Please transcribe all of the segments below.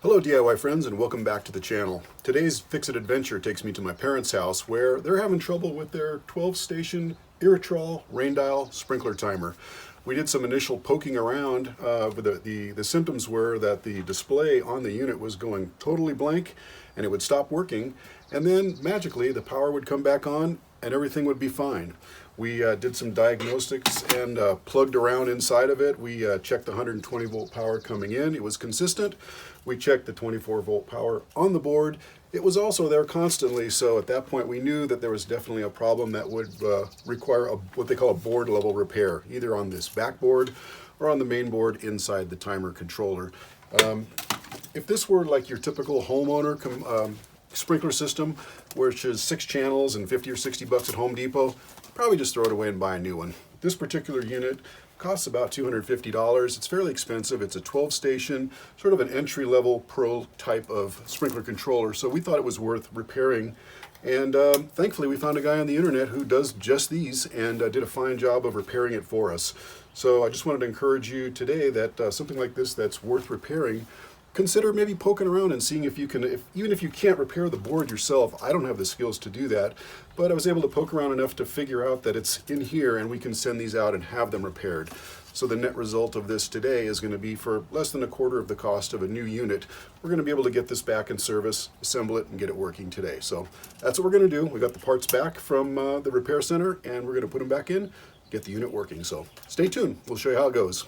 Hello DIY friends, and welcome back to the channel. Today's Fix-It adventure takes me to my parents' house where they're having trouble with their 12-station Irritrol rain dial sprinkler timer. We did some initial poking around. The symptoms were that the display on the unit was going totally blank and it would stop working, and then magically the power would come back on and everything would be fine. We did some diagnostics and plugged around inside of it. We checked the 120 volt power coming in. It was consistent. We checked the 24 volt power on the board. It was also there constantly, so at that point we knew that there was definitely a problem that would require what they call a board level repair, either on this backboard or on the main board inside the timer controller. If this were like your typical homeowner sprinkler system, which is 6 channels and 50 or 60 bucks at Home Depot, probably just throw it away and buy a new one. This particular unit costs about $250. It's fairly expensive. It's a 12-station, sort of an entry-level pro type of sprinkler controller, so we thought it was worth repairing. And thankfully we found a guy on the internet who does just these and did a fine job of repairing it for us. So I just wanted to encourage you today that something like this that's worth repairing, consider maybe poking around and seeing if you can, even if you can't repair the board yourself. I don't have the skills to do that, but I was able to poke around enough to figure out that it's in here and we can send these out and have them repaired. So the net result of this today is going to be for less than a quarter of the cost of a new unit. We're going to be able to get this back in service, assemble it, and get it working today. So that's what we're going to do. We got the parts back from the repair center and we're going to put them back in, get the unit working. So stay tuned. We'll show you how it goes.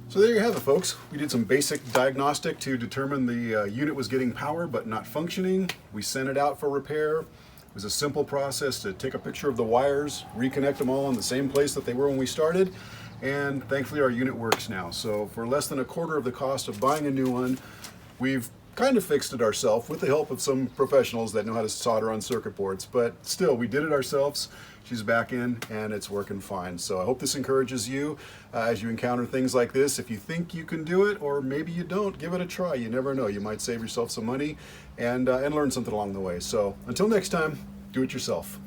So there you have it, folks. We did some basic diagnostic to determine the unit was getting power but not functioning. We sent it out for repair. It was a simple process to take a picture of the wires, reconnect them all in the same place that they were when we started, and thankfully our unit works now. So for less than a quarter of the cost of buying a new one, we've kind of fixed it ourselves with the help of some professionals that know how to solder on circuit boards, but still, we did it ourselves. She's back in and it's working fine. So I hope this encourages you as you encounter things like this. If you think you can do it, or maybe you don't, give it a try. You never know. You might save yourself some money and learn something along the way. So until next time, do it yourself.